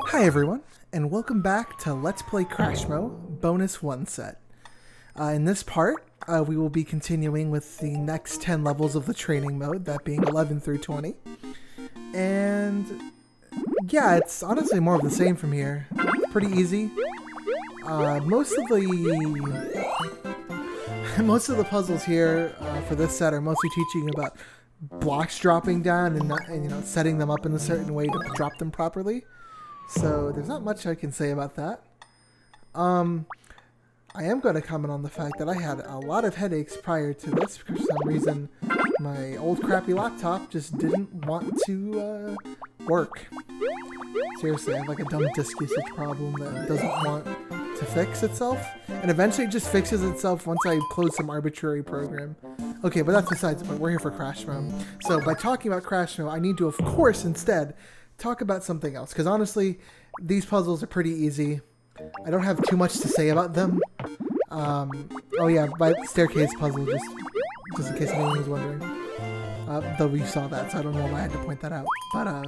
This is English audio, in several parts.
Hi everyone, and welcome back to Let's Play Crashmo Bonus 1 Set. In this part, we will be continuing with the next 10 levels of the training mode, that being 11 through 20. And yeah, it's honestly more of the same from here. Pretty easy. Most of the puzzles here for this set are mostly teaching about blocks dropping down and setting them up in a certain way to drop them properly. So there's not much I can say about that. I am going to comment on the fact that I had a lot of headaches prior to this because for some reason my old crappy laptop just didn't want to work. Seriously, I have like a dumb disk usage problem that doesn't want to fix itself, and eventually it just fixes itself once I close some arbitrary program. Okay, but that's besides the point. We're here for Crashmo. So by talking about Crashmo, I need to, of course, instead talk about something else, because honestly, these puzzles are pretty easy. I don't have too much to say about them. Oh yeah, my staircase puzzle, just in case anyone was wondering. Though we saw that, so I don't know why I had to point that out. But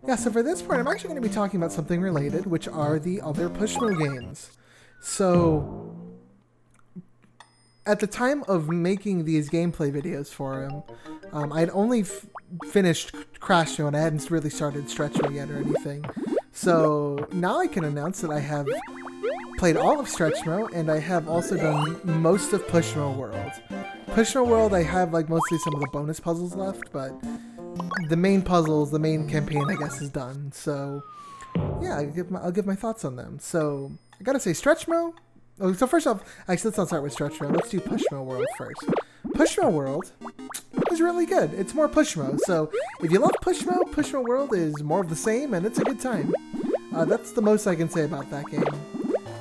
yeah, so for this part, I'm actually going to be talking about something related, which are the other Pushmo games. So at the time of making these gameplay videos for him, I'd only finished Crashmo and I hadn't really started Stretchmo yet or anything. So now I can announce that I have played all of Stretchmo and I have also done most of Pushmo World. Pushmo World, I have like mostly some of the bonus puzzles left, but the main puzzles, the main campaign, I guess, is done. So yeah, I'll give my thoughts on them. So I gotta say, Stretchmo. Oh, so first off, actually, let's not start with Stretchmo. Let's do Pushmo World first. Pushmo World is really good. It's more Pushmo. So if you love Pushmo, Pushmo World is more of the same, and it's a good time. That's the most I can say about that game.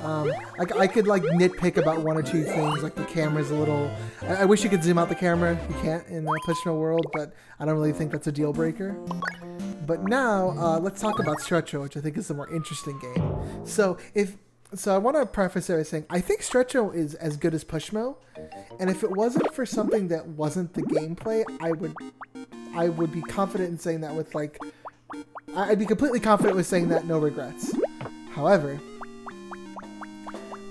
I could like nitpick about one or two things, like the camera's a little... I wish you could zoom out the camera. You can't in Pushmo World, but I don't really think that's a deal breaker. But now, let's talk about Stretchmo, which I think is the more interesting game. So I want to preface it by saying I think Stretchmo is as good as Pushmo, and if it wasn't for something that wasn't the gameplay, I would be confident in saying that with like... I'd be completely confident with saying that, no regrets. However,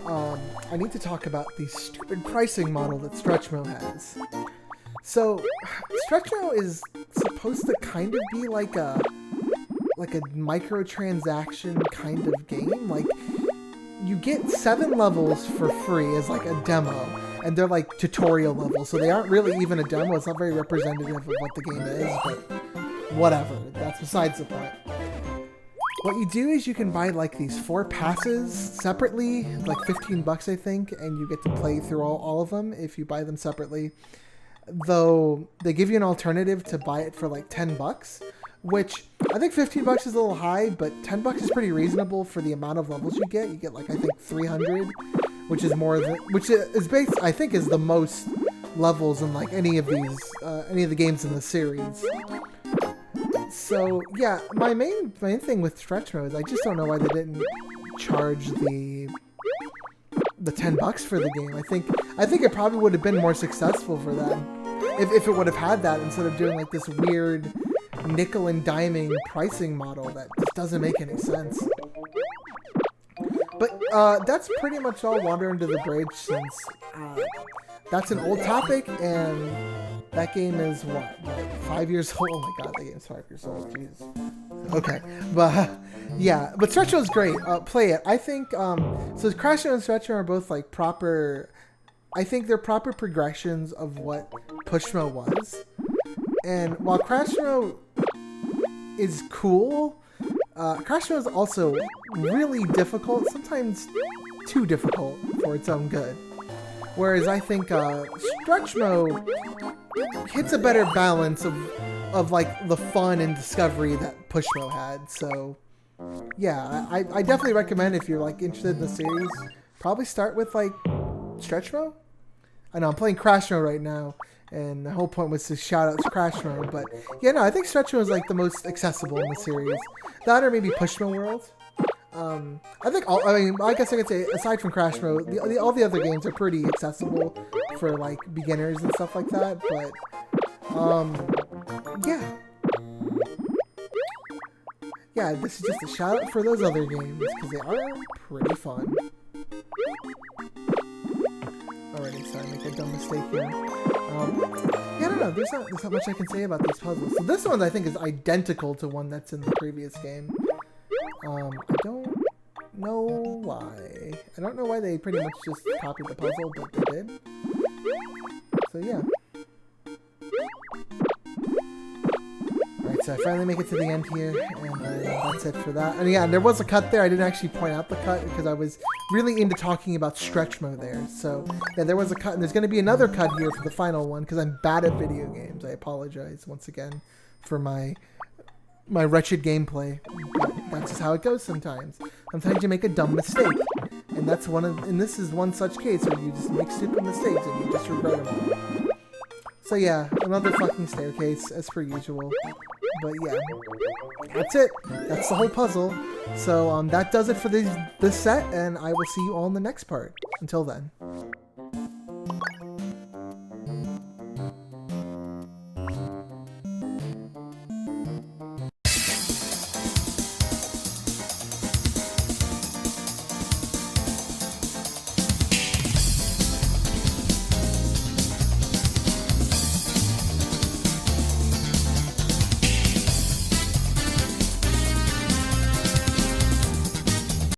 I need to talk about the stupid pricing model that Stretchmo has. So, Stretchmo is supposed to kind of be like a microtransaction kind of game. Like, you get 7 levels for free as like a demo, and they're like tutorial levels, so they aren't really even a demo. It's not very representative of what the game is, but whatever. That's besides the point. What you do is you can buy like these 4 passes separately, like 15 bucks I think, and you get to play through all of them if you buy them separately. Though they give you an alternative to buy it for like 10 bucks, which I think 15 bucks is a little high, but 10 bucks is pretty reasonable for the amount of levels you get. You get like I think 300, which is more than, which is based, I think, is the most levels in like any of the games in the series. So yeah, my main thing with Stretchmo is I just don't know why they didn't charge the 10 bucks for the game. I think it probably would have been more successful for them if it would have had that instead of doing like this weird nickel and diming pricing model that just doesn't make any sense. But that's pretty much all water under the bridge, since that's an old topic, and that game is what, like 5 years old? Oh my god, that game's 5 years old. Jeez. Okay, but yeah, but Stretchmo is great. Play it. I think so. Crashmo and Stretchmo are both like proper. I think they're proper progressions of what Pushmo was. And while Crashmo is cool, Crashmo is also really difficult. Sometimes too difficult for its own good. Whereas I think Stretchmo hits a better balance of like the fun and discovery that Pushmo had. So yeah, I definitely recommend, if you're like interested in the series, probably start with like Stretchmo. I know I'm playing Crashmo right now, and the whole point was to shout out to Crashmo, but yeah, no, I think Stretchmo is like the most accessible in the series. That or maybe Pushmo World. I think I guess I could say, aside from Crashmo, all the other games are pretty accessible for like beginners and stuff like that, but yeah. yeah, this is just a shout out for those other games, because they are pretty fun. Alrighty, sorry, I make a dumb mistake here. Yeah, I don't know, there's not much I can say about these puzzles. So this one, I think, is identical to one that's in the previous game. I don't know why. I don't know why they pretty much just copied the puzzle, but they did. So yeah. Alright, so I finally make it to the end here, and that's it for that. And yeah, there was a cut there. I didn't actually point out the cut because I was really into talking about Stretchmo there. So yeah, there was a cut, and there's going to be another cut here for the final one because I'm bad at video games. I apologize once again for my wretched gameplay. But that's just how it goes sometimes. Sometimes you make a dumb mistake, and this is one such case where you just make stupid mistakes and you just regret them all. So yeah, another fucking staircase as per usual. But yeah, that's it. That's the whole puzzle. So that does it for this set, and I will see you all in the next part. Until then.